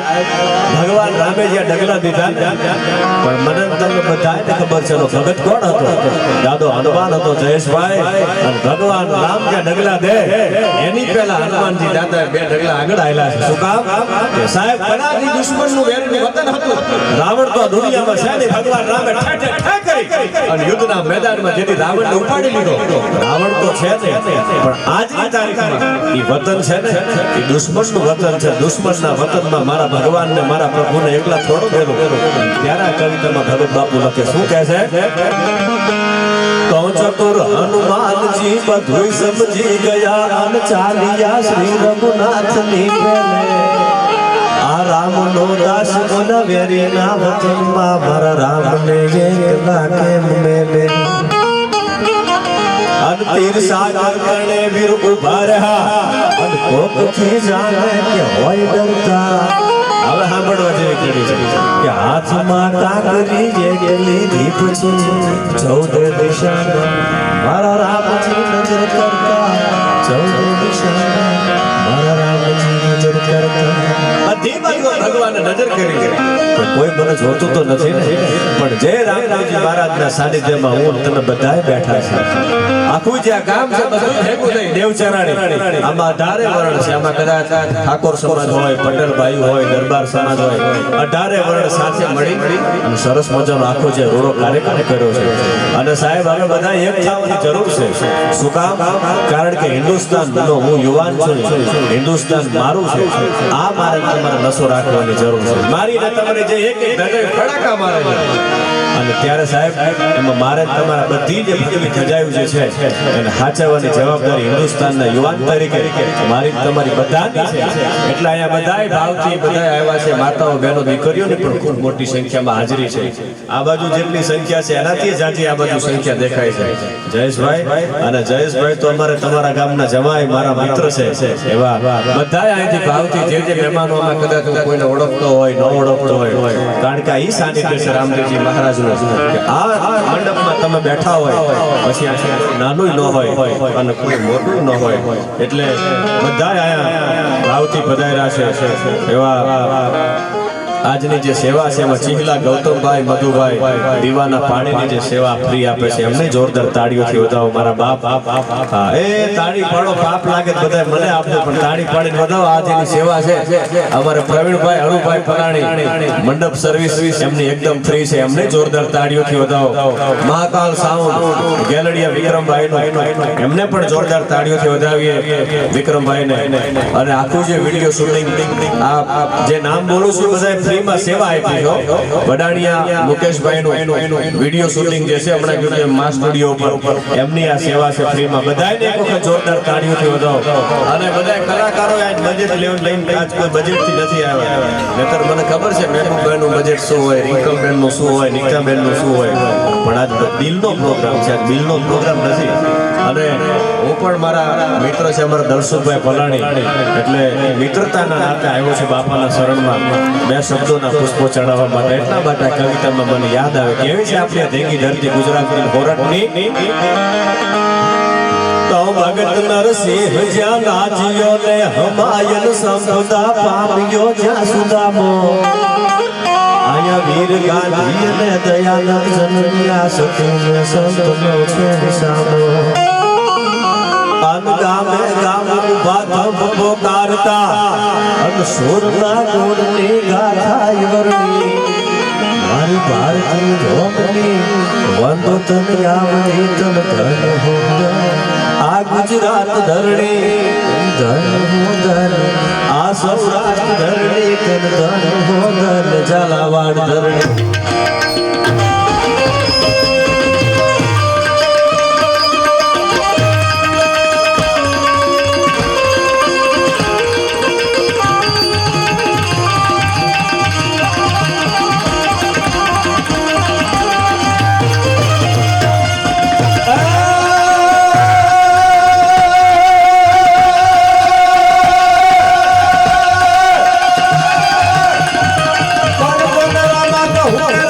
ભગવાન રામે જે ડગલા દીધા પણ મને તમને બધાને ખબર છે ભગત કોણ હતો? દાદો હનુમાન હતો જયેશભાઈ. અને ભગવાન રામ જે ડગલા દે એની પહેલા હનુમાનજી દાદા બે ડગલા આગળ આવેલા છે. શું કામ? કે સાહેબ કદાચી દુશ્મનનું વેરનું વતન હતું. રાવણ તો દુનિયામાં છે ને ભગવાન રામે ઠાઠે ઠાઠ કરી અને યુદ્ધના મેદાનમાં જેથી રાવણને ઉપાડી લીધો. રાવણ તો છે ને પણ આજની તારીખમાં ઈ વતન છે ને ઈ દુશ્મનનું વતન છે. દુશ્મનના વતનમાં મારા ભગવાનને મારા પ્રભુને એકલા થોડો ભેરો. ત્યારે આ કવિતામાં ભગત બાપુ લખે શું કહે છે? ચતુર હનુમાનજી બધું સમજી ગયા અને ચાલ્યા શ્રી રઘુનાથની પેલે. આ રામનો દાસ કોના વેરીના વતનમાં મારા રામને એકલા કેમ મેલે. અન તીર સાગર કરણે વીર ઉભા રહ્યા અન કોકથી જાણે કે હોય ડરતા. હવે સાંભળવા જેવી કડી છે કે હાથમાં કાંકરી જે લીધી પછી 14 દિશામાં મારા રામજી નજર કરતા. 14 દિશામાં મારા રામજી નજર કરતા. બધી બાજુ ભગવાને નજર કરી છે પણ કોઈ મને જોતું તો નથી ને. પણ જય રામજી મહારાજના સાનિધ્યમાં હું તમે બધાય બેઠા છે. આખું જે ગામ છે બધું ભેગું થઈ દેવચરાણી. આમાં 18 વર્ણ છે. આમાં કદાચ ઠાકોર સમાજ હોય, પટેલ ભાઈ હોય, દરબાર સમાજ હોય, 18 વર્ણ સાથે મળી અને સરસ મજાનો આખો જે રોડો કાર્યક્રમ કર્યો છે. અને સાહેબ હવે બધા એક થવાની જરૂર છે. શું કામ? કારણ કે હિન્દુસ્તાનનો હું યુવાન છું. હિન્દુસ્તાન મારું છે. આ મારે તમારે નસો રાખવાની જરૂર છે. મારીને તમારે જે એક એક ફડાકા મારે અને ત્યારે સાહેબ એમાં મારે તમારા બધી જે ભગવી ધજાયું જે છે એને સાચવવાની જવાબદારી હિન્દુસ્તાનના યુવાન તરીકે મારી તમારી બધાની છે. એટલે અહીંયા બધાય ભાવથી બધાય આવ્યા છે. માતાઓ બહેનો દીકરીઓની પણ ખૂબ મોટી સંખ્યામાં હાજરી છે. આ બાજુ જેટલી સંખ્યા છે એનાથી જાજી આ બાજુ સંખ્યા દેખાય છે. જયેશભાઈ અને જયેશભાઈ તો અમારે તમારા ગામના જમાઈ મારા મિત્ર છે. એવા બધાય અહીંથી ભાવથી જે જે મહેમાનો આમાં કદાચ કોઈને ઓળખતો હોય ન ઓળખતો હોય કારણ કે આ સાનિધ્ય છે રામદેવજી મહારાજનું. આ મંડપમાં તમે બેઠા હોય પછી નાનું ન હોય અને કોઈ મોટું ન હોય એટલે બધા આયા ભાવથી પધાર્યા છે. એવા આજની જે સેવા છે એમાં ચિહલા ગૌતમભાઈ, મધુભાઈ દીવાના પાણીની જે સેવા ફ્રી આપે છે એમને જોરદાર તાળીઓથી વધાવો. મારા બાપ એ તાળી પાડો પાપ લાગે બધા મને આપજો પણ તાળી પાડીને વધાવો. આ જેની સેવા છે અમારે પ્રવીણભાઈ હળુભાઈ ફલાણી મંડપ સર્વિસ એમની એકદમ ફ્રી છે. એમને જોરદાર તાળીઓથી વધાવો. મહાકાલ સાઉન્ડ ગેલડિયા વિક્રમભાઈ એમને પણ જોરદાર તાળીઓથી વધાવીએ વિક્રમભાઈને. અને આખું જે વિડીયો શૂટિંગ આ જે નામ બોલું છું બધા ફ્રીમાં સેવા આપી છો. વડાણિયા મુકેશભાઈનું વિડીયો શૂટિંગ જે છે હમણાં કીધું મા સ્ટુડિયો ઉપર એમની આ સેવા છે ફ્રીમાં. બધાને એક વખત જોરદાર તાળીઓથી વધાવો. અને બધા કલાકારો આજ બજેટ લઈને આજ કોઈ બજેટથી નથી આવ્યા. નહીતર મને ખબર છે મહેબૂબભાઈનું બજેટ શું હોય, રિંકલબેનનું શું હોય, નિકાબેનનું શું હોય. પણ આજ દિલનો પ્રોગ્રામ છે. આજ બિલનો પ્રોગ્રામ નથી. અને હું પણ મારા મિત્ર છે અમારા દર્શનભાઈ ફલાણી એટલે મિત્રતાના નાતે આવ્યો છે બાપાના શરણમાં બે શબ્દોના પુષ્પો ચડાવવા માટે. એટલા માટે કવિતામાં મને યાદ આવે કેવી છે આપણી ધેંગી ધરતી ગુજરાતની હોરઠની. તો ભગત નરસિંહ જ્યાં નાચ્યો ને હમાયન સંપદા પામ્યો જ્યાં સુદામો. આયા વીર ગાંધી અને દયાનંદ જનનિયા સતીને સંતનો છે નિશાનો. ગામે ગામ ઉભા થંભ પોકારતા અને સુરના ગુણની ગાથાય વરણી. મારી ભારતી ધોમની વંદો તને આવડી તન ધન હો. આ ગુજરાત ધરણી ધન હો ધન. આ સૌરાષ્ટ્ર ધરણી તન ધન હો ધન. ઝાલાવાડ ધરણી What?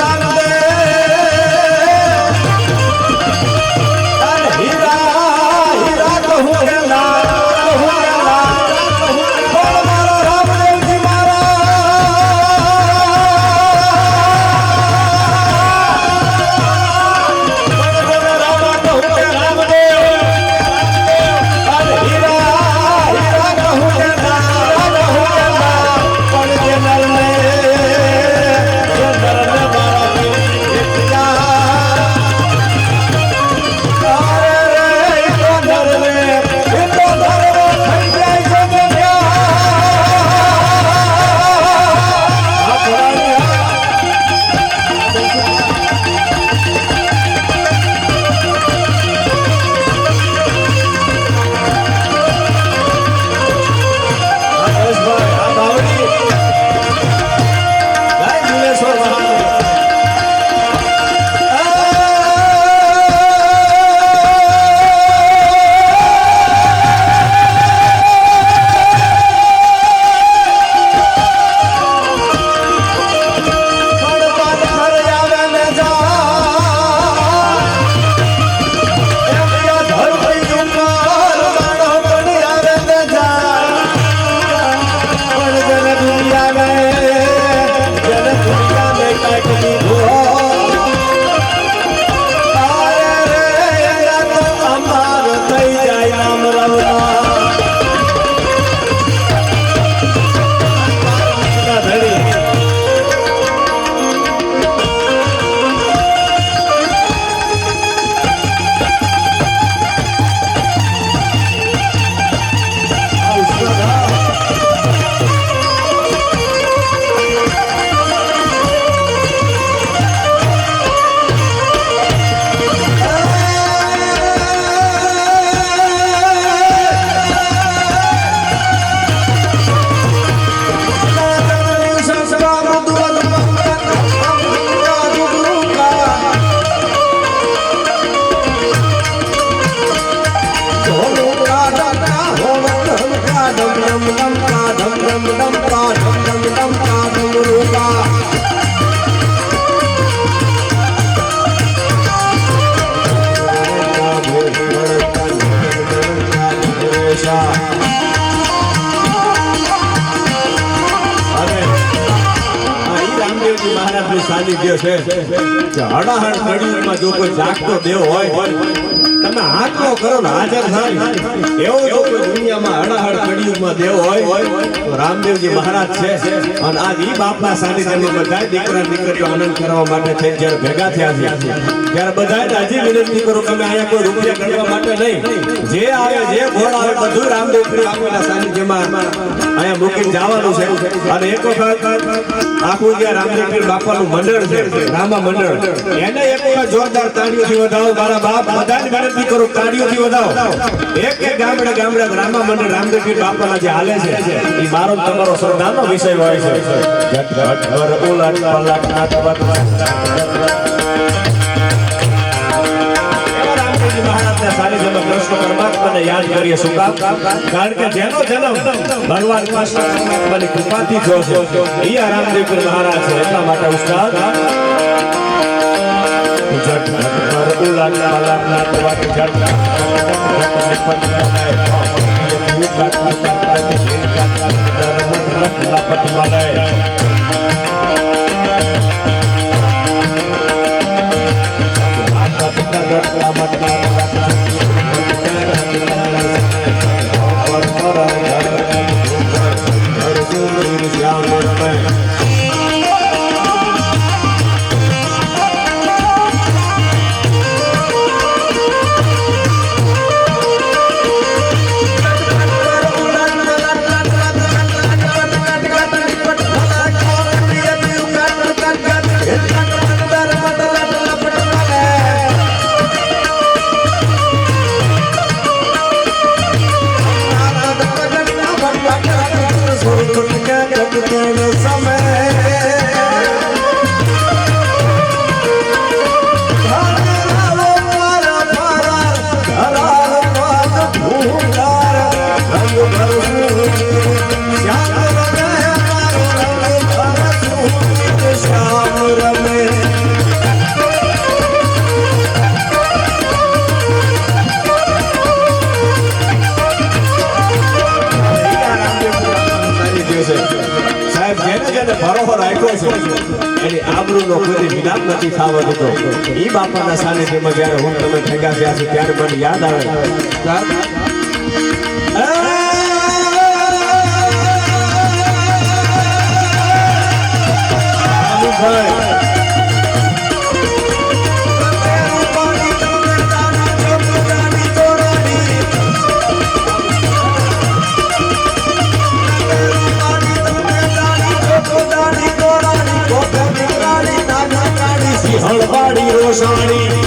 બાવડી જય દિલેશ્વર મહારાજ સાનિધ્ય છે હડાહડ કળિયુગમાં જો કોઈ જાગતો દેવ હોય તમે હાથલો કરો ને હાજર થાય એવો જો કોઈ દુનિયામાં હડાહડ કળિયુગમાં દેવ હોય તો રામદેવજી મહારાજ છે અને આજ ઈ બાપના સાનિધ્યમાં બધા દીકરા દીકરીઓ આનંદ કરવા માટે થઈ જ્યારે ભેગા થયા છે ત્યારે બધા હજી વિનંતી કરું કે અહીંયા કોઈ રૂપિયા કરવા માટે નહીં જે આવે જે ઘોડ આવે બધું રામદેવ બાપના સાનિધ્યમાં અહીંયા મૂકીને જવાનું છે અને એક વખત આખું જે રામદેવ બાપાનું મંડળ છે રામા મંડળ એને એક વખત જોરદાર તાળીઓથી વધાવો મારા બાપ બધાને વિનંતી કરું તાળીઓથી વધાવો એક એક ગામડે ગામડે રામા મંડળ રામદેવ બાપાના જે હાલે છે એ મારો તમારો શ્રદ્ધાનો વિષય હોય છે જટ ઘર ઉલટ પલટ નાટવત રામદેવજી મહારાજના સાનિધ્યમાં કૃષ્ણ પરમાત્માને યાદ કરીએ શું કામ કારણ કે જેનો જન્મ ભગવાન કૃષ્ણ પરમાત્માની કૃપાથી થયો છે એ રામદેવ મહારાજ છે એટલા માટે ઉસ્તાદ જટ ઘર ઉલટ પલટ નાટવત નથી થવા દીધો ઈ બાપાના સાનિધ્યમાં જ્યારે હું તમે ભેગા થયા છો ત્યારે મને યાદ આવે હળવાડી રોષાણી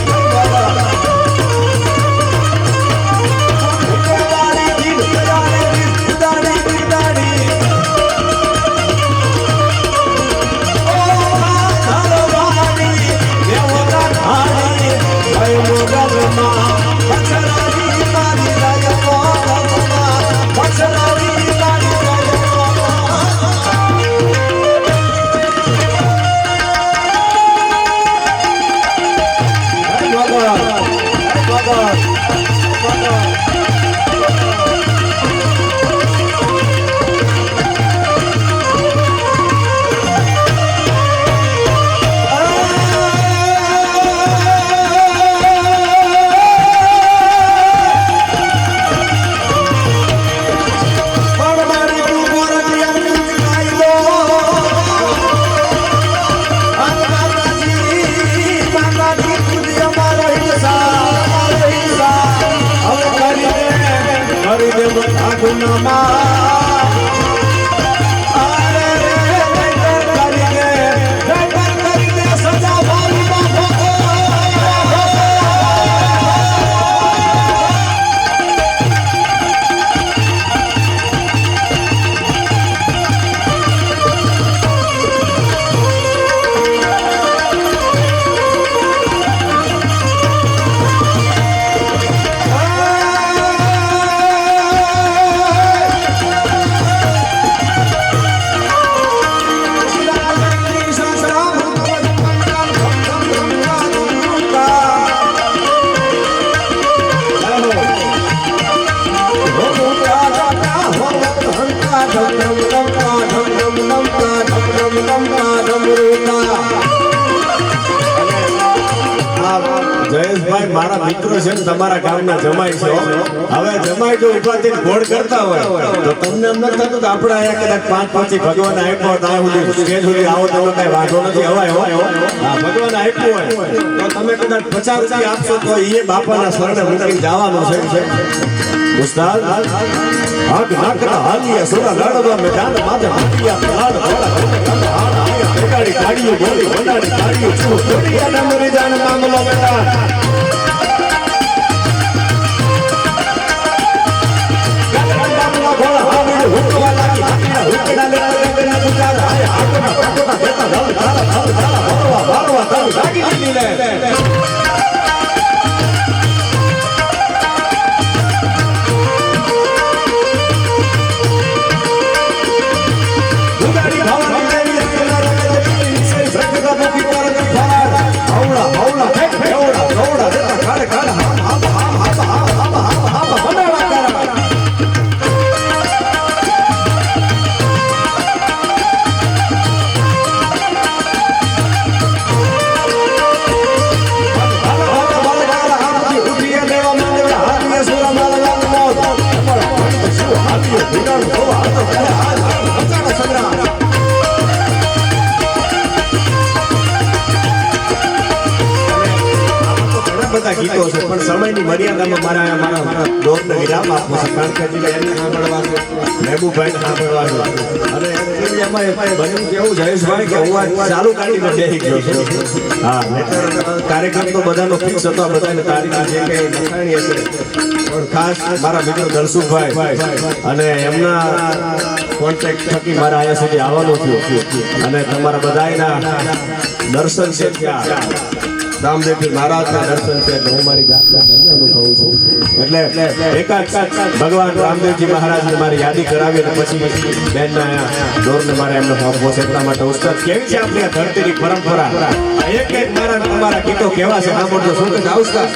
જયેશભાઈ મારા મિત્રો છે ને તમારા ગામના જમાઈ છે હવે જમાઈ જો ઉભા થઈને ઘોડ કરતા હોય તો તમને એમ નથી થતું કે આપણે અહીંયા કદાચ 5-5 ભગવાન આપ્યો તો આ સુધી સ્ટેજ સુધી આવો તમે કઈ વાંધો નથી હવાય હા ભગવાન આપ્યું હોય તો તમે કદાચ 50 રૂપિયા આપશો તો એ બાપાના શરણે મૂકીને જવાનું છે ઉસ્તાદ હક હકના હાલિયા સુરા લડવા મેદાન માથે હાલિયા લાડ ભોળા બેટાડી ગાડીઓ બોલી બનાડી ગાડીઓ છું છોડિયા ના મરી જાન મામલો બેટા ગાડીના ભોળા હાવીડ હુકવા લાગી હાકીના હુકડા લેવા બેના ગુજાર આય હાકના પકોડા બેટા લવ ધારા વારવા તારી ગાડી લીધી લે બધા ગીતો છે પણ સમયની મર્યાદામાં મારા દોરને વિરામ આપવો છે કારણ કે હજી એને સાંભળવા છે મહેબૂબભાઈને સાંભળવા છે અને એમાં બન્યું કેવું જયેશભાઈ કે હું આ ચાલુ કાઢીને બેસી ગયો છું હા કાર્યક્રમ તો બધાનો ફિક્સ હતો બધાને તારીખ જે કંઈ લખાણી હશે પણ ખાસ મારા મિત્રો દલસુખભાઈ અને એમના કોન્ટેક્ટ થકી મારા અહીંયા સુધી આવવાનું થયું અને તમારા બધાના દર્શન છે ત્યાં રામદેવજી મહારાજના દર્શન છે એટલે હું મારી જાતને અનુભવું છું એટલે એકાદ ભગવાન રામદેવજી મહારાજને મારી યાદી કરાવી અને પછી બેનના દોરને મારે એમનો આપવો છે એટલા માટે ઉસ્તાદ કેવી છે આપણી આ ધરતીની પરંપરા એક મારા તમારા ગીતો કેવા છે સાંભળજો શું કે ઉસ્તાદ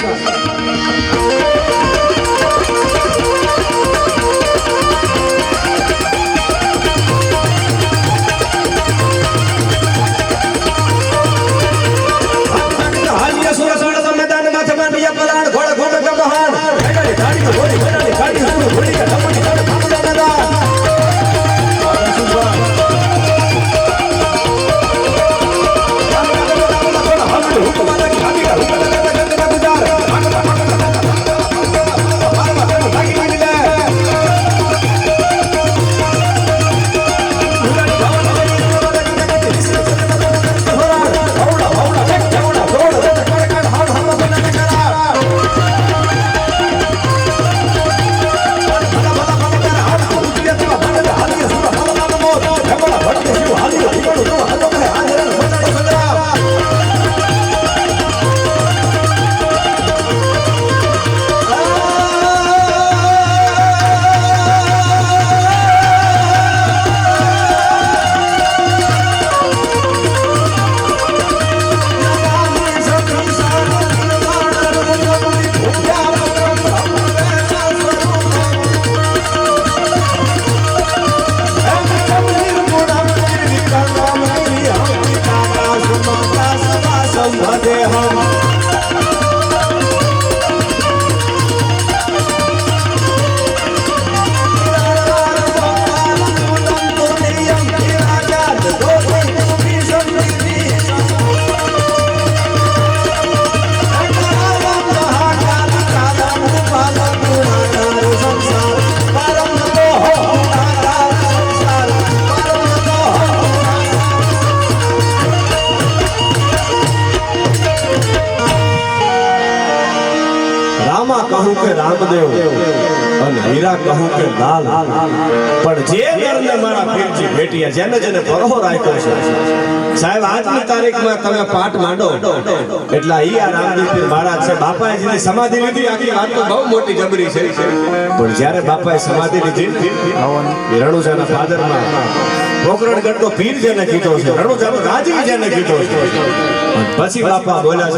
કહું કે રામદેવ અને હીરા કહું કે લાલ પણ જે નરને મારા પીરજી ભેટિયા જેને જેને પરોહો રાખ્યો છે સાહેબ આજની તારીખમાં તમે પાઠ માંડો એટલે ઈ આ રામદેવ પીર મહારાજ છે બાપાએ જેની સમાધિ લીધી આખી વાત તો બહુ મોટી જબરી છે પણ જ્યારે બાપાએ સમાધિ લીધી રણુજાના ફાધરમાં પોકરણગઢનો પીર જેને કીધો છે રણુજાનો રાજી જેને કીધો છે પછી બાપા બોલ્યા છે